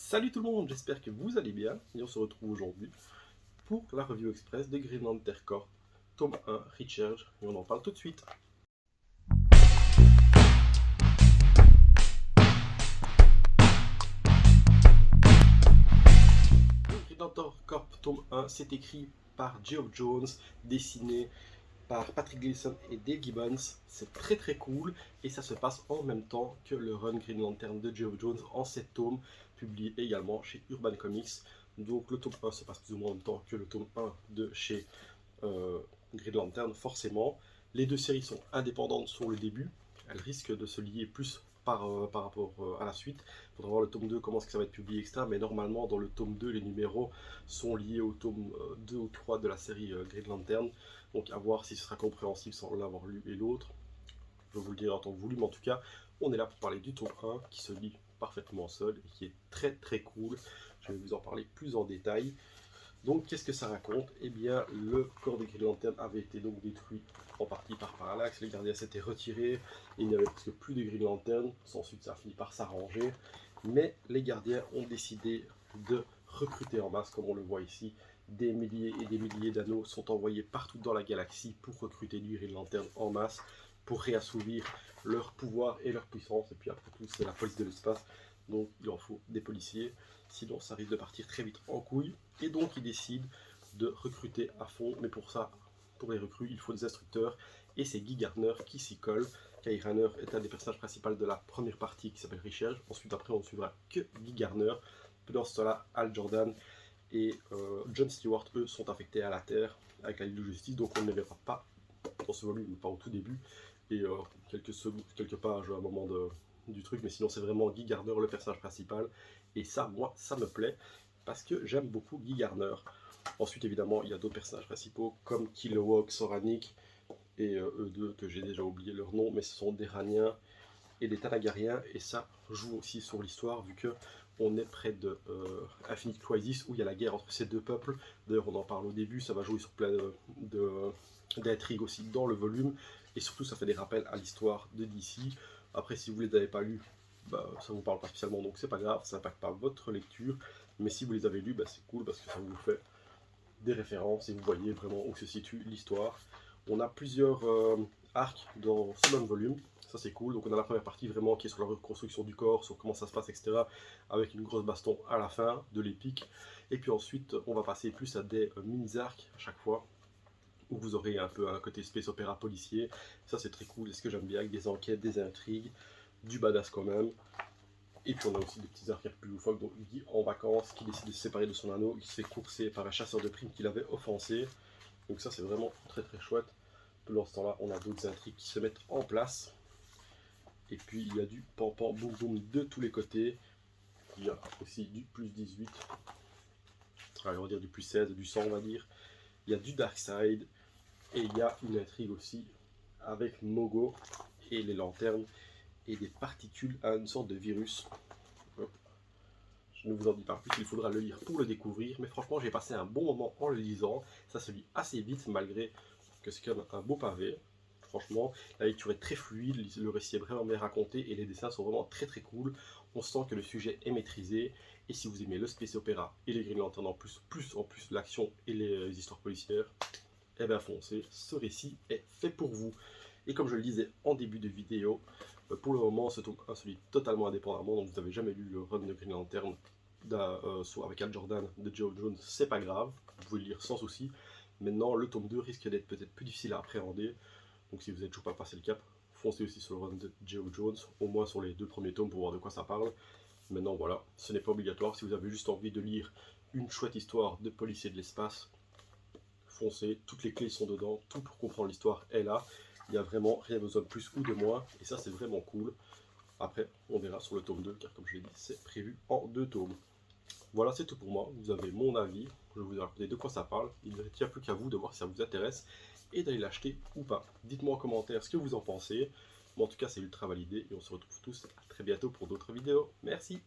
Salut tout le monde, j'espère que vous allez bien et on se retrouve aujourd'hui pour la review express de Green Lantern Corps, tome 1, Recharge, et on en parle tout de suite. Green Lantern Corps, tome 1, c'est écrit par Geoff Jones, dessiné par Patrick Gleason et Dave Gibbons. C'est très cool et ça se passe en même temps que le run Green Lantern de Geoff Jones en 7 tomes, publié également chez Urban Comics. Donc le tome 1 se passe plus ou moins en même temps que le tome 1 de chez Green Lantern, forcément. Les deux séries sont indépendantes sur le début, elles risquent de se lier plus par rapport à la suite. Il faudra voir le tome 2, comment est-ce que ça va être publié, etc. Mais normalement, dans le tome 2, les numéros sont liés au tome 2 ou 3 de la série Green Lantern. Donc à voir si ce sera compréhensible sans l'avoir lu et l'autre. Je vais vous le dire en temps voulu, mais en tout cas, on est là pour parler du tome 1 qui se lit parfaitement seul et qui est très cool. Je vais vous en parler plus en détail. Donc qu'est-ce que ça raconte? Eh bien, le corps de Green Lantern avait été donc détruit en partie par Parallax, les gardiens s'étaient retirés, et il n'y avait presque plus de Green Lantern, ensuite ça a fini par s'arranger, mais les gardiens ont décidé de recruter en masse, comme on le voit ici. Des milliers et des milliers d'anneaux sont envoyés partout dans la galaxie pour recruter du Green Lantern en masse, pour réassouvir leur pouvoir et leur puissance, et puis après tout c'est la police de l'espace, donc il en faut des policiers, sinon ça risque de partir très vite en couille. Et donc ils décident de recruter à fond, mais pour ça, pour les recrues, il faut des instructeurs, et c'est Guy Gardner qui s'y colle. Guy Gardner est un des personnages principaux de la première partie qui s'appelle Recharge. Ensuite, après, on ne suivra que Guy Gardner. Pendant ce temps-là, Hal Jordan et John Stewart, eux, sont affectés à la Terre avec la Ligue de Justice, donc on ne les verra pas dans ce volume, pas au tout début, et quelques pages à un moment du truc, mais sinon c'est vraiment Guy Gardner le personnage principal, et ça, moi, ça me plaît, parce que j'aime beaucoup Guy Gardner. Ensuite, évidemment, il y a d'autres personnages principaux, comme Kilowog, Soranik, et eux deux, que j'ai déjà oublié leur nom, mais ce sont des Raniens et des Tanagariens, et ça joue aussi sur l'histoire, vu que on est près de Infinite Crisis, où il y a la guerre entre ces deux peuples. D'ailleurs, on en parle au début, ça va jouer sur plein d'intrigues aussi dans le volume, et surtout ça fait des rappels à l'histoire de DC. Après, si vous ne les avez pas lus, bah, ça ne vous parle pas spécialement, donc c'est pas grave, ça n'impacte pas votre lecture, mais si vous les avez lus, bah, c'est cool, parce que ça vous fait des références, et vous voyez vraiment où se situe l'histoire. On a plusieurs arcs dans ce même volume, ça c'est cool. Donc on a la première partie vraiment qui est sur la reconstruction du corps, sur comment ça se passe, etc. Avec une grosse baston à la fin de l'épique. Et puis ensuite on va passer plus à des mini-arcs à chaque fois, où vous aurez un peu un côté space opéra policier. Ça c'est très cool, et ce que j'aime bien, avec des enquêtes, des intrigues, du badass quand même. Et puis on a aussi des petits arcs plus loufoques, donc Guy en vacances, qui décide de se séparer de son anneau, qui se fait courser par un chasseur de primes qui l'avait offensé. Donc ça c'est vraiment très chouette. Pendant ce temps-là, on a d'autres intrigues qui se mettent en place. Et puis il y a du pam-pam boum-boum de tous les côtés. Il y a aussi du plus 18. Allez, on va dire du plus 16, du 100 on va dire. Il y a du Darkseid. Et il y a une intrigue aussi avec Mogo et les lanternes et des particules à une sorte de virus. Je ne vous en dis pas plus, il faudra le lire pour le découvrir. Mais franchement, j'ai passé un bon moment en le lisant. Ça se lit assez vite malgré que c'est quand même un beau pavé. Franchement, la lecture est très fluide, le récit est vraiment bien raconté et les dessins sont vraiment très cool. On sent que le sujet est maîtrisé, et si vous aimez le space opéra et les Green Lantern en plus l'action et les histoires policières, eh bien foncez, ce récit est fait pour vous. Et comme je le disais en début de vidéo, pour le moment ce tome 1 se lit totalement indépendamment, donc vous n'avez jamais lu le run de Green Lantern avec Hal Jordan de Geoff Jones, c'est pas grave, vous pouvez le lire sans souci. Maintenant, le tome 2 risque d'être peut-être plus difficile à appréhender, donc si vous n'êtes toujours pas passé le cap, foncez aussi sur le run de Geoff Jones, au moins sur les deux premiers tomes pour voir de quoi ça parle. Maintenant voilà, ce n'est pas obligatoire, si vous avez juste envie de lire une chouette histoire de policier de l'espace, foncez, toutes les clés sont dedans, tout pour comprendre l'histoire est là, il n'y a vraiment rien besoin de plus ou de moins, et ça c'est vraiment cool. Après, on verra sur le tome 2, car comme je l'ai dit, c'est prévu en 2 tomes. Voilà, c'est tout pour moi, vous avez mon avis, je vous ai raconté de quoi ça parle, il ne tient plus qu'à vous de voir si ça vous intéresse, et d'aller l'acheter ou pas. Dites-moi en commentaire ce que vous en pensez. Moi en tout cas c'est ultra validé, et on se retrouve tous très bientôt pour d'autres vidéos. Merci.